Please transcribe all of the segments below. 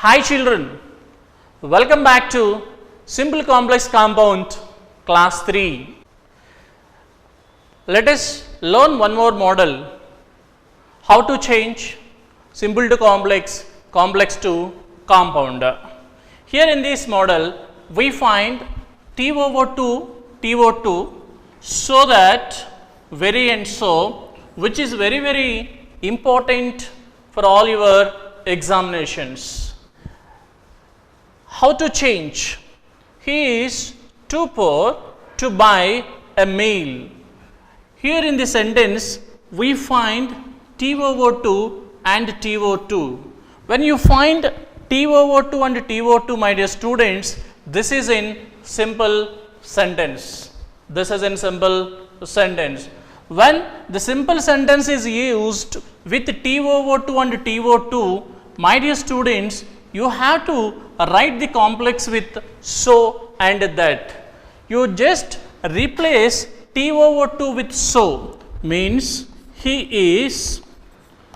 Hi children, welcome back to Simple Complex Compound class 3. Let us learn one more model, how to change simple to complex, complex to compound. Here in this model, we find T over 2 so that very and so, which is very important for all your examinations. How to change? He is too poor to buy a meal. Here in the sentence, we find T over 2 and T over 2. When you find T over 2 and T over 2, my dear students, this is in simple sentence. This is in simple sentence. When the simple sentence is used with T over 2 and T over 2, my dear students, you have to write the complex with so and that. You just replace T over 2 with so, means he is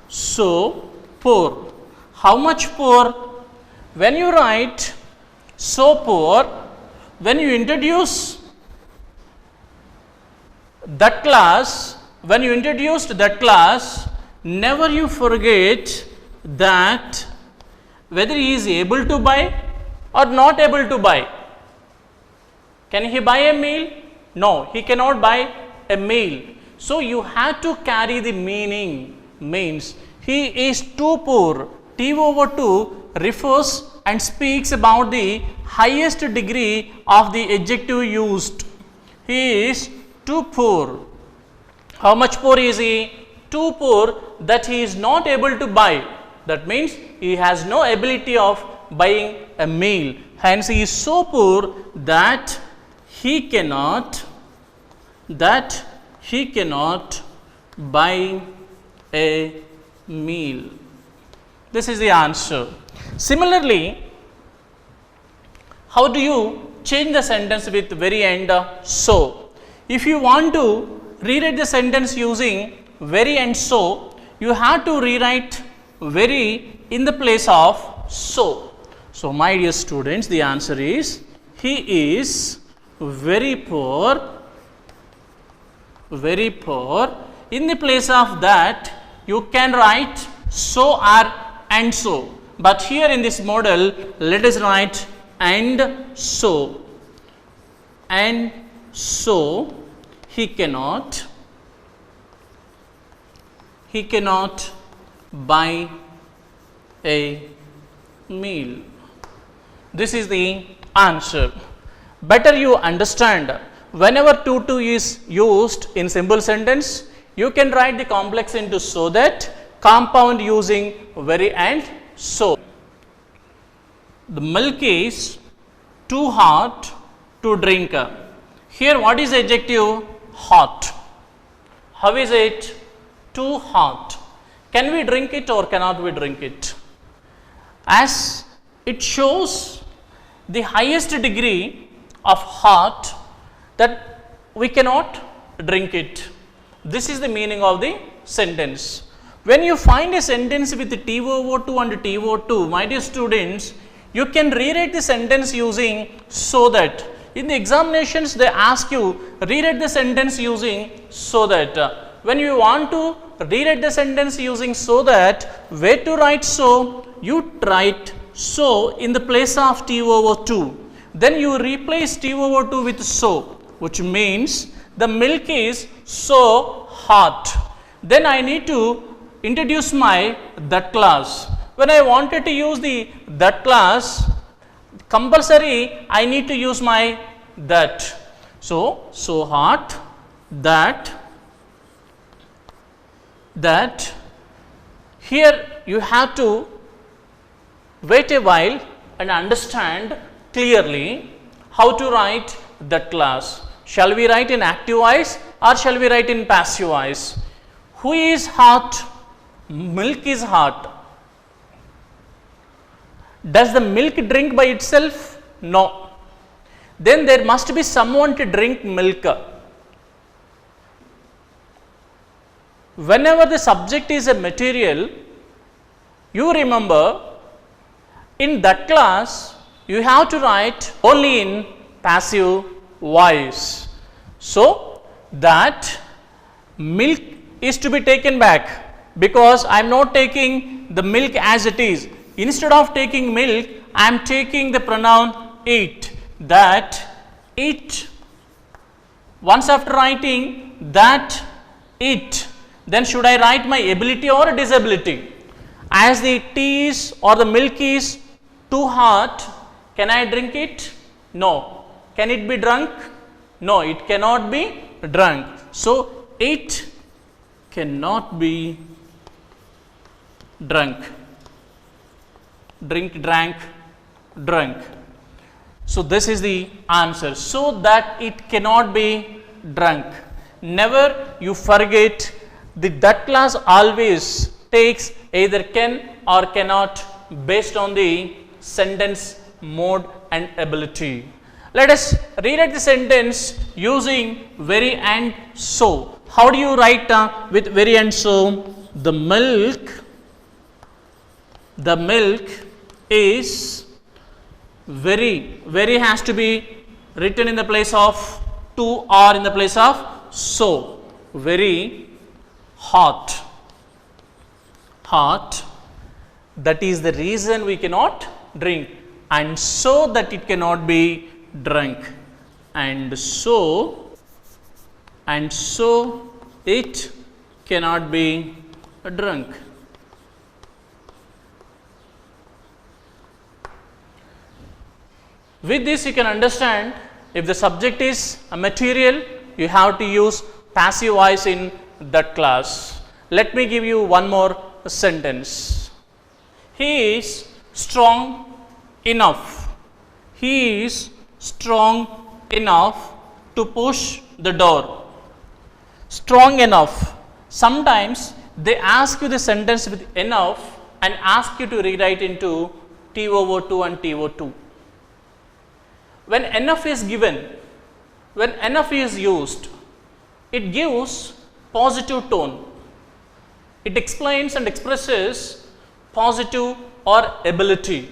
so poor. How much poor? When you write so poor, when you introduce that class, never you forget that whether he is able to buy or not able to buy. Can he buy a meal? No, he cannot buy a meal. So you have to carry the meaning, means he is too poor. T over 2 refers and speaks about the highest degree of the adjective used. He is too poor. How much poor is he? Too poor that he is not able to buy. That means he has no ability of buying a meal. Hence he is so poor that he cannot buy a meal. This is the answer. Similarly, how do you change the sentence with very and so? If you want to rewrite the sentence using very and so, you have to rewrite very in the place of so. So, my dear students, the answer is he is very poor. In the place of that, you can write so or and so. But here in this model, let us write and so. And so he cannot buy a meal. This is the answer. Better you understand, whenever to is used in simple sentence, you can write the complex into so that, compound using very and so. The milk is too hot to drink. Here what is the adjective? Hot. How is it? Too hot. Can we drink it or cannot we drink it? As it shows the highest degree of hot, that we cannot drink it. This is the meaning of the sentence. When you find a sentence with T over 2 and T over 2, my dear students, you can rewrite the sentence using so that. In the examinations, they ask you rewrite the sentence using so that. When you want to rewrite the sentence using so that, where to write so? You write so in the place of T over 2. Then you replace T over 2 with so, which means the milk is so hot. Then I need to introduce my that class. When I wanted to use the that class, compulsory I need to use my that. So hot that here you have to wait a while and understand clearly how to write that class. Shall we write in active voice or shall we write in passive voice? Who is hot? Milk is hot. Does the milk drink by itself? No. Then there must be someone to drink milk. Whenever the subject is a material, you remember in that class you have to write only in passive voice. So that milk is to be taken back, because I am not taking the milk as it is. Instead of taking milk, I am taking the pronoun it, that it. Once after writing that it, then should I write my ability or disability? As the tea is or the milk is too hot, can I drink it? No. Can it be drunk? No, it cannot be drunk. So it cannot be drunk. Drink, drank, drunk. So this is the answer. So that it cannot be drunk. Never you forget that clause always takes either can or cannot based on the sentence mode and ability. Let us rewrite the sentence using very and so. How do you write with very and so? The milk is very has to be written in the place of to or in the place of so. Very hot, that is the reason we cannot drink, and so that it cannot be drunk, and so it cannot be drunk. With this you can understand, if the subject is a material, you have to use passive voice in that class. Let me give you one more sentence. He is strong enough. He is strong enough to push the door. Strong enough. Sometimes they ask you the sentence with enough and ask you to rewrite into TOO2 and TO2. When enough is given, when enough is used, it gives positive tone. It explains and expresses positive or ability.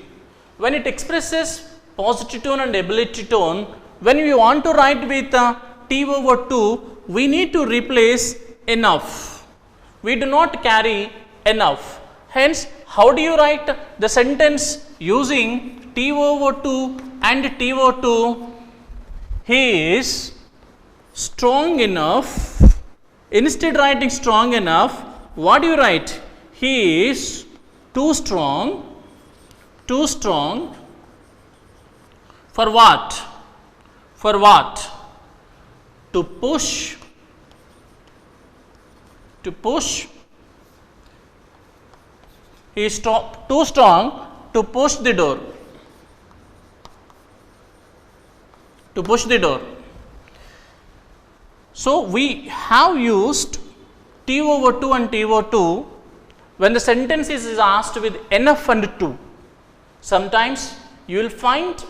When it expresses positive tone and ability tone, when we want to write with TOO2, we need to replace enough. We do not carry enough. Hence, how do you write the sentence using TOO2 and TO2? He is strong enough. Instead writing strong enough, what do you write? He is too strong. For what? To push. He is too strong to push the door. So we have used TOO2 and TO2 when the sentence is asked with enough and to. Sometimes you will find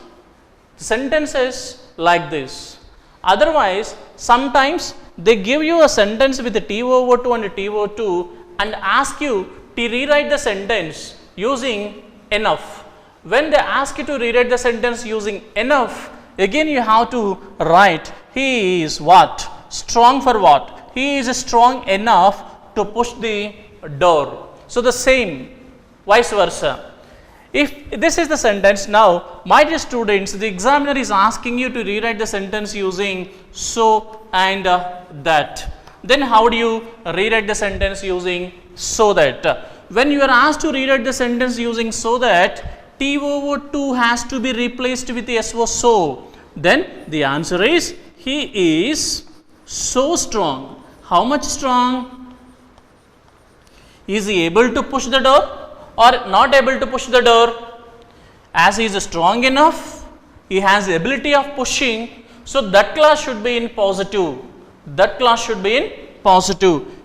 sentences like this. Otherwise, sometimes they give you a sentence with the TOO2 and TO2 and ask you to rewrite the sentence using enough. When they ask you to rewrite the sentence using enough, again you have to write he is what? Strong for what? He is strong enough to push the door. So the same, vice versa. If this is the sentence, now my dear students, the examiner is asking you to rewrite the sentence using so and that. Then how do you rewrite the sentence using so that? When you are asked to rewrite the sentence using so that, TOO2 has to be replaced with the SO so. Then the answer is he is so strong. How much strong? Is he able to push the door or not able to push the door? As he is strong enough, he has the ability of pushing, so that clause should be in positive.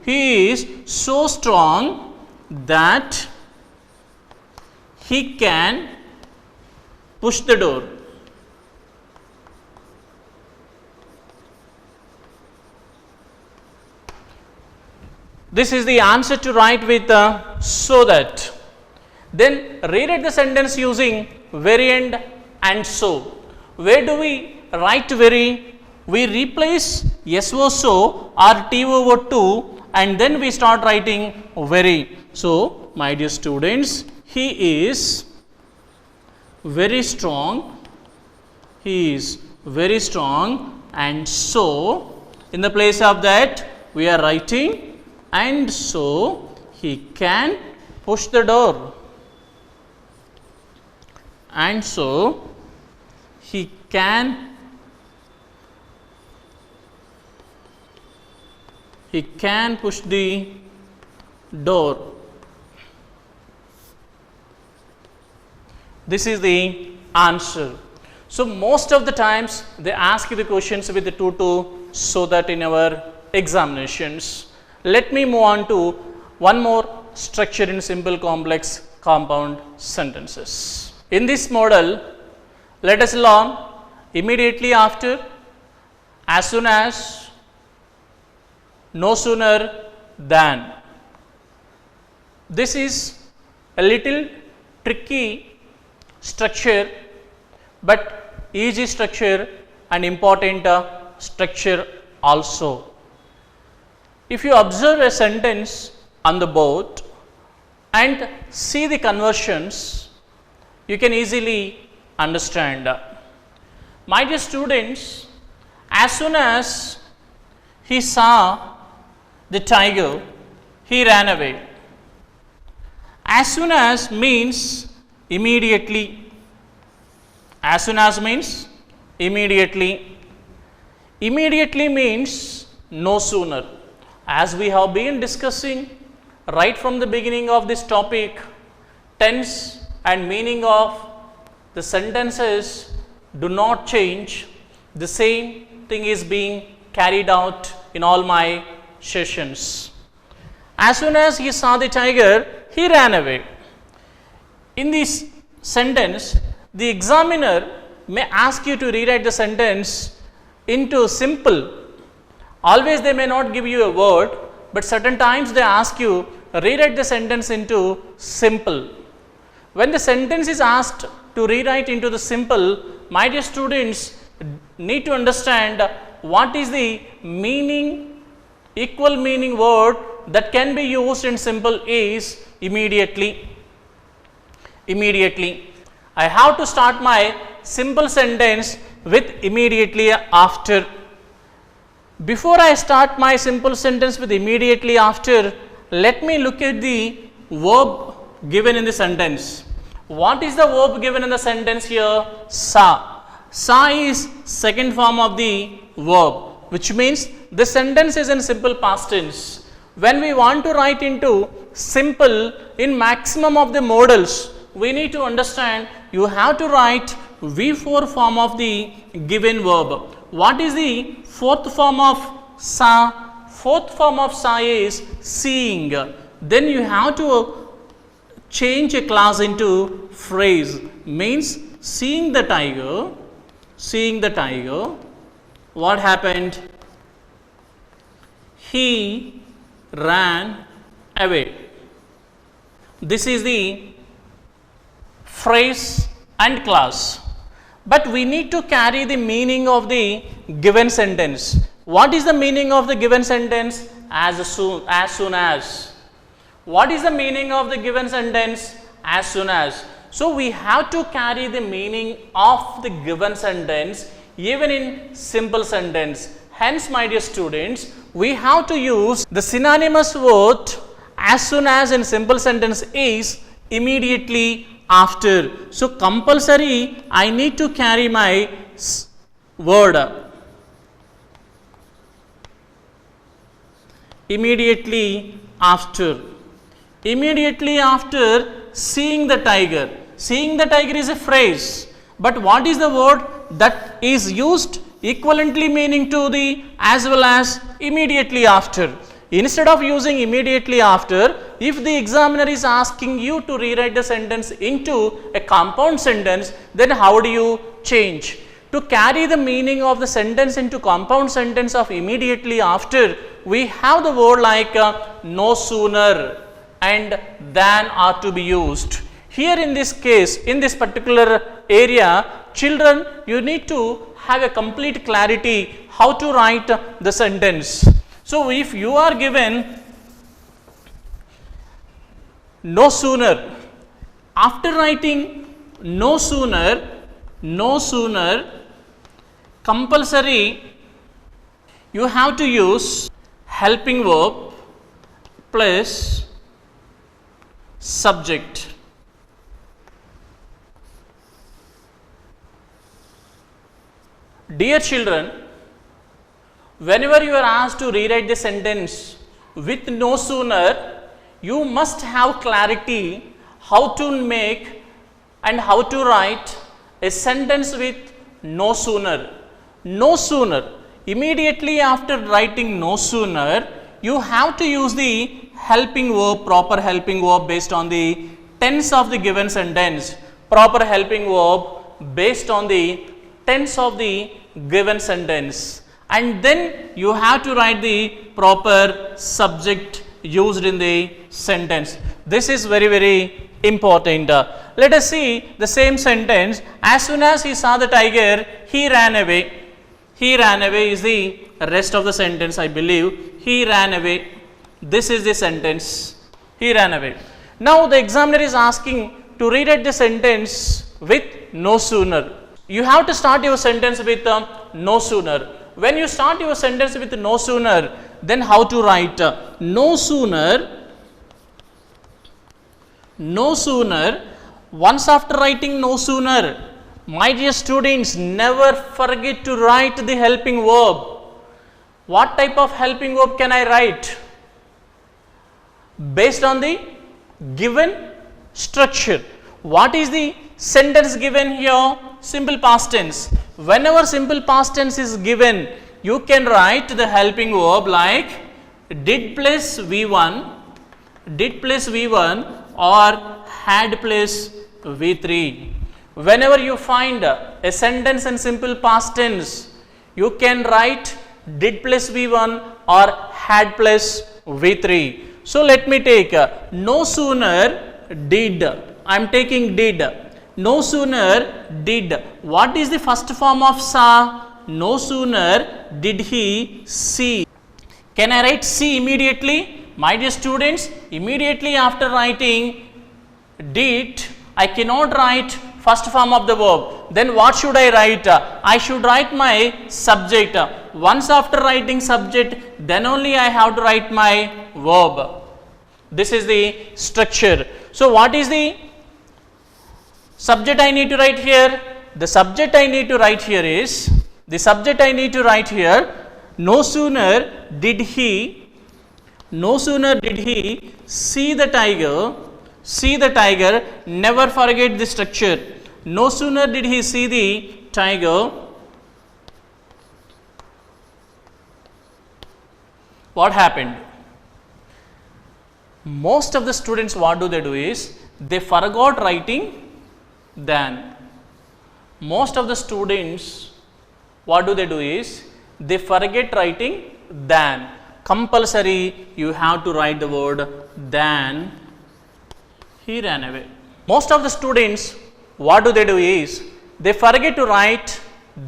He is so strong that he can push the door. This is the answer to write with so that. Then rewrite the sentence using very and so. Where do we write very? We replace so so or t over 2 and then we start writing very. So my dear students, he is very strong, he is very strong, and so in the place of that we are writing and so he can push the door, and so he can push the door. This is the answer. So most of the times they ask you the questions with the 2 to so that in our examinations. Let me move on to one more structure in simple complex compound sentences. In this model, let us learn immediately after, as soon as, no sooner than. This is a little tricky structure, but easy structure and important structure also. If you observe a sentence on the board and see the conversions, you can easily understand. My dear students, as soon as he saw the tiger, he ran away. As soon as means immediately. As soon as means immediately. Immediately means no sooner. As we have been discussing right from the beginning of this topic, tense and meaning of the sentences do not change. The same thing is being carried out in all my sessions. As soon as he saw the tiger, he ran away. In this sentence, the examiner may ask you to rewrite the sentence into simple. Always they may not give you a word, but certain times they ask you rewrite the sentence into simple. When the sentence is asked to rewrite into the simple, my dear students need to understand what is the meaning, equal meaning word that can be used in simple is immediately. Immediately. I have to start my simple sentence with immediately after. Before I start my simple sentence with immediately after, let me look at the verb given in the sentence. What is the verb given in the sentence here? Sa. Sa is second form of the verb, which means the sentence is in simple past tense. When we want to write into simple in maximum of the models, we need to understand you have to write V4 form of the given verb. What is the fourth form of sa? Fourth form of sa is seeing. Then you have to change a clause into phrase, means seeing the tiger. Seeing the tiger, what happened? He ran away. This is the phrase and clause, but we need to carry the meaning of the given sentence. What is the meaning of the given sentence? As soon as. What is the meaning of the given sentence? As soon as. So we have to carry the meaning of the given sentence even in simple sentence. Hence, my dear students, we have to use the synonymous word as soon as in simple sentence is immediately after. So compulsory I need to carry my word immediately after. Immediately after seeing the tiger. Seeing the tiger is a phrase, but what is the word that is used equivalently meaning to the as well as immediately after? Instead of using immediately after, if the examiner is asking you to rewrite the sentence into a compound sentence, then how do you change? To carry the meaning of the sentence into compound sentence of immediately after, we have the word like no sooner and than are to be used. Here in this case, in this particular area, children, you need to have a complete clarity how to write the sentence. So if you are given no sooner, after writing no sooner, compulsory you have to use helping verb plus subject. Dear children, whenever you are asked to rewrite the sentence with no sooner, you must have clarity how to make and how to write a sentence with no sooner. No sooner, immediately after writing no sooner, you have to use the helping verb, proper helping verb based on the tense of the given sentence. Proper helping verb based on the tense of the given sentence, and then you have to write the proper subject used in the sentence. This is very, very important. Let us see the same sentence. As soon as he saw the tiger, he ran away. He ran away is the rest of the sentence, I believe. He ran away. This is the sentence. He ran away. Now the examiner is asking to rewrite the sentence with no sooner. You have to start your sentence with no sooner. When you start your sentence with no sooner, then how to write? No sooner, no sooner. Once after writing no sooner, my dear students, never forget to write the helping verb. What type of helping verb can I write? Based on the given structure. What is the sentence given here? Simple past tense. Whenever simple past tense is given, you can write the helping verb like did plus V1, or had plus V3. Whenever you find a sentence in simple past tense, you can write did plus V1 or had plus V3. So let me take no sooner did. I am taking did. No sooner did. What is the first form of saw? No sooner did he see. Can I write see immediately? My dear students, immediately after writing did, I cannot write first form of the verb. Then what should I write? I should write my subject. Once after writing subject, then only I have to write my verb. This is the structure. So what is the subject I need to write here? The subject I need to write here is, no sooner did he see the tiger, never forget the structure. No sooner did he see the tiger, what happened? Most of the students, what do? Is they forgot writing than. Most of the students, what do? Is they forget writing than. Compulsory you have to write the word than. He ran away. Most of the students, what do? Is they forget to write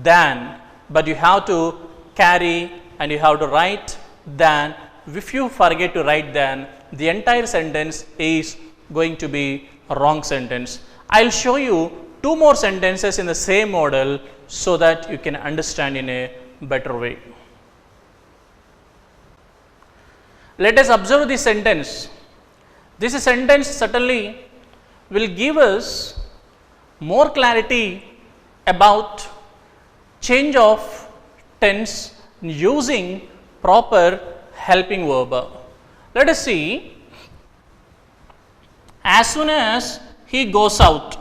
than, but you have to carry and you have to write than. If you forget to write than, the entire sentence is going to be a wrong sentence. I will show you two more sentences in the same model so that you can understand in a better way. Let us observe this sentence. This sentence certainly will give us more clarity about change of tense using proper helping verb. Let us see. As soon as he goes out.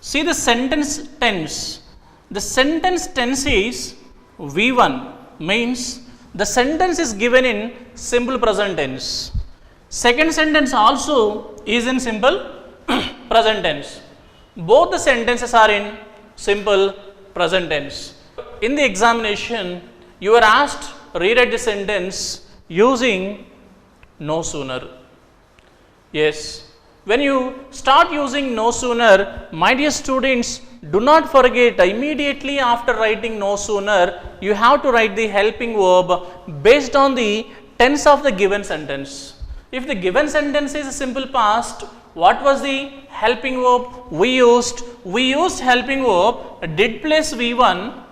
See the sentence tense. The sentence tense is V1, means the sentence is given in simple present tense. Second sentence also is in simple present tense. Both the sentences are in simple present tense. In the examination, you are asked rewrite the sentence using no sooner. Yes, When you start using no sooner, my dear students, do not forget immediately after writing no sooner, you have to write the helping verb based on the tense of the given sentence. If the given sentence is a simple past, what was the helping verb we used? We used helping verb did plus V1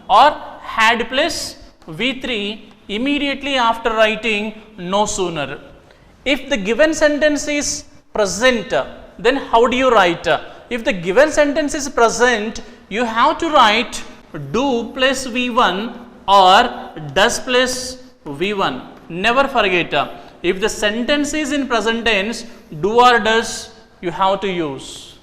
or had plus V3 immediately after writing no sooner. If the given sentence is present, then how do you write? If the given sentence is present, you have to write do plus V1 or does plus V1. Never forget, if the sentence is in present tense, do or does you have to use.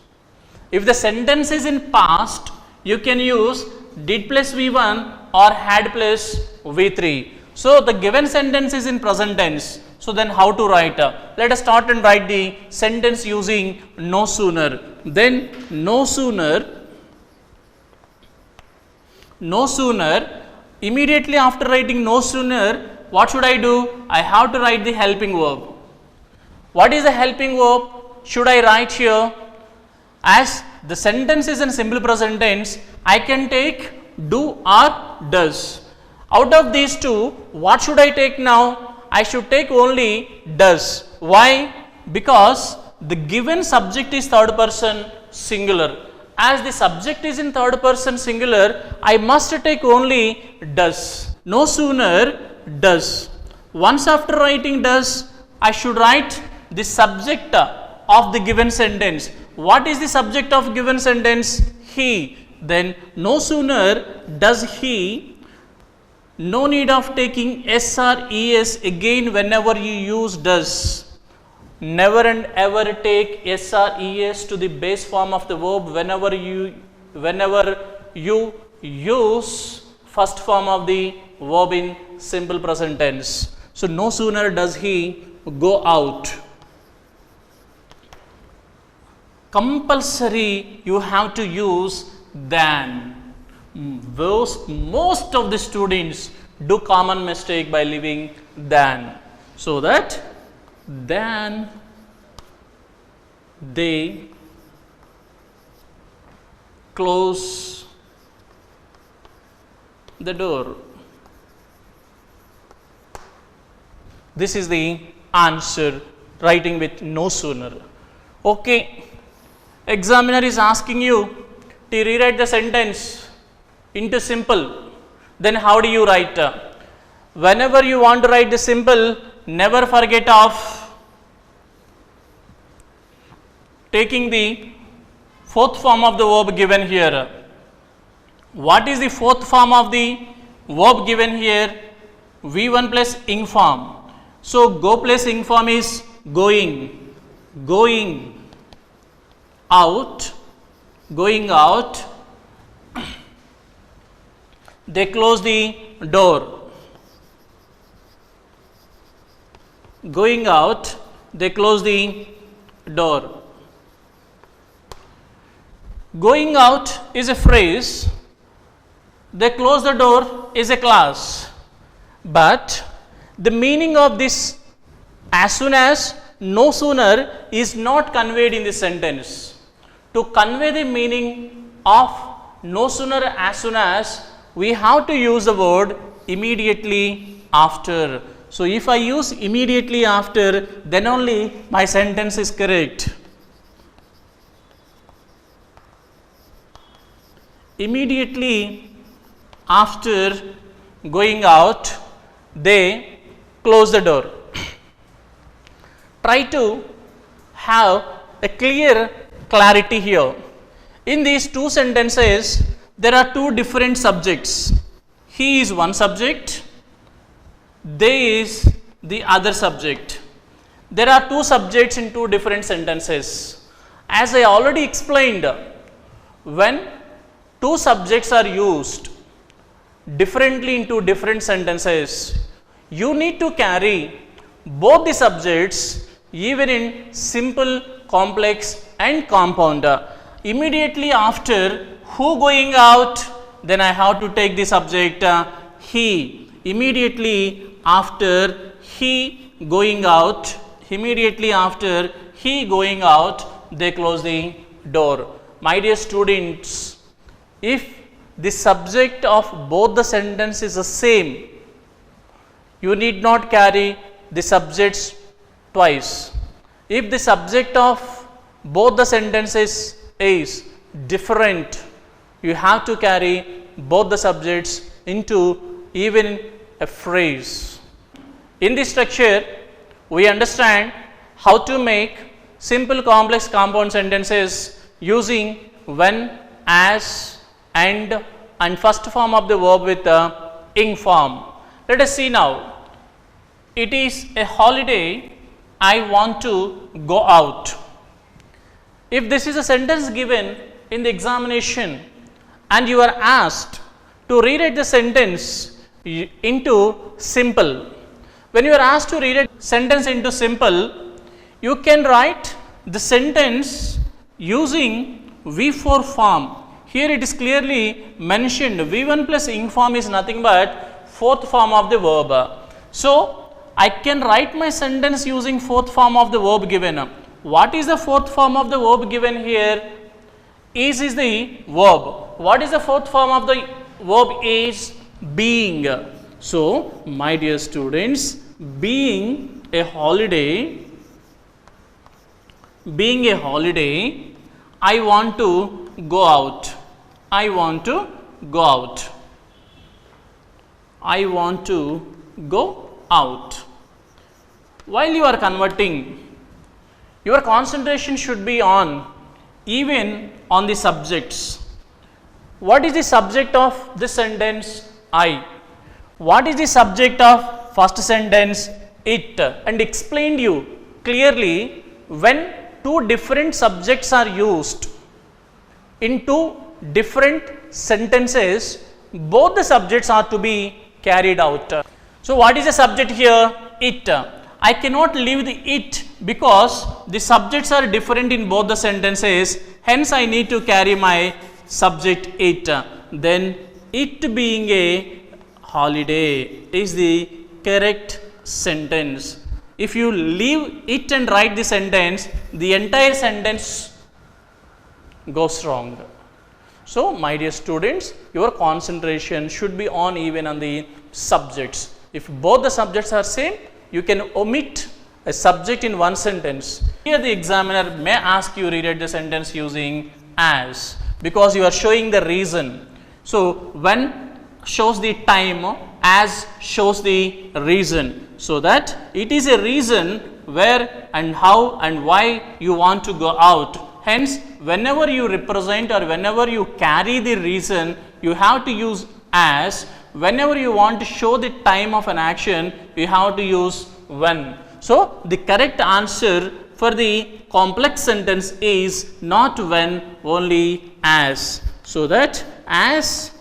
If the sentence is in past, you can use did plus V1 or had plus V3. So, the given sentence is in present tense. So, then how to write? Let us start and write the sentence using no sooner. Then no sooner, immediately after writing no sooner, what should I do? I have to write the helping verb. What is the helping verb? Should I write here? As the sentence is in simple present tense, I can take do or does. Out of these two, what should I take now? I should take only does. Why? Because the given subject is third person singular. As the subject is in third person singular, I must take only does. No sooner does. Once after writing does, I should write the subject of the given sentence. What is the subject of given sentence? He. Then no sooner does he. No need of taking s or es again whenever you use does. Never and ever take s or es to the base form of the verb whenever you use first form of the verb in simple present tense. So, no sooner does he go out. Compulsory you have to use than. Most of the students do common mistake by leaving than. So, that than they close the door. This is the answer, writing with no sooner. Okay, examiner is asking you to rewrite the sentence into simple. Then how do you write? Whenever you want to write the simple, never forget of taking the fourth form of the verb given here. What is the fourth form of the verb given here? V1 plus ing form. So, go plus ing form is going, going out, they close the door, going out, they close the door. Going out is a phrase, they close the door is a class, but the meaning of this as soon as, no sooner is not conveyed in the sentence. To convey the meaning of no sooner as soon as, we have to use the word immediately after. So, if I use immediately after, then only my sentence is correct. Immediately after going out, they close the door. Try to have a clear clarity here. In these two sentences, there are two different subjects. He is one subject, they is the other subject. There are two subjects in two different sentences. As I already explained, when two subjects are used differently into different sentences, you need to carry both the subjects even in simple, complex and compound. Immediately after who going out, then I have to take the subject he. Immediately after he going out, Immediately after he going out, they close the door. My dear students, if the subject of both the sentence is the same, you need not carry the subjects twice. If the subject of both the sentences is different, you have to carry both the subjects into even a phrase. In this structure, we understand how to make simple complex compound sentences using when, as, and first form of the verb with the ing form. Let us see now. It is a holiday, I want to go out. If this is a sentence given in the examination and you are asked to rewrite the sentence into simple, when you are asked to read a sentence into simple, you can write the sentence using V4 form. Here it is clearly mentioned V1 plus ing form is nothing but fourth form of the verb. So, I can write my sentence using fourth form of the verb given. What is the fourth form of the verb given here? Is the verb. What is the fourth form of the verb? Is being. So, my dear students, being a holiday, I want to go out. I want to go out. I want to go out. While you are converting, your concentration should be on even on the subjects. What is the subject of this sentence? I. What is the subject of first sentence? It. And explained you clearly, when two different subjects are used in two different sentences, both the subjects are to be carried out. So, what is the subject here? It. I cannot leave the it because the subjects are different in both the sentences, hence I need to carry my subject it. Then it being a holiday is the correct sentence. If you leave it and write the sentence, the entire sentence goes wrong. So, my dear students, your concentration should be on even on the subjects. If both the subjects are same, you can omit a subject in one sentence. Here the examiner may ask you rewrite the sentence using as, because you are showing the reason. So, when shows the time, as shows the reason, so that it is a reason where and how and why you want to go out. Hence, whenever you represent or whenever you carry the reason, you have to use as. Whenever you want to show the time of an action, you have to use when. So, the correct answer for the complex sentence is not when, only as. So, that as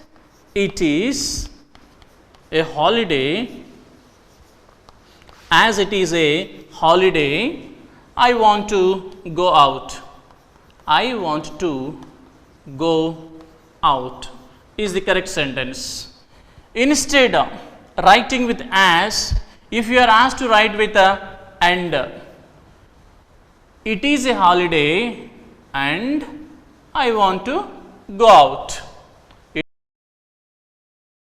it is a holiday, as it is a holiday, I want to go out. I want to go out is the correct sentence. Instead of writing with as, if you are asked to write with a and, it is a holiday and I want to go out.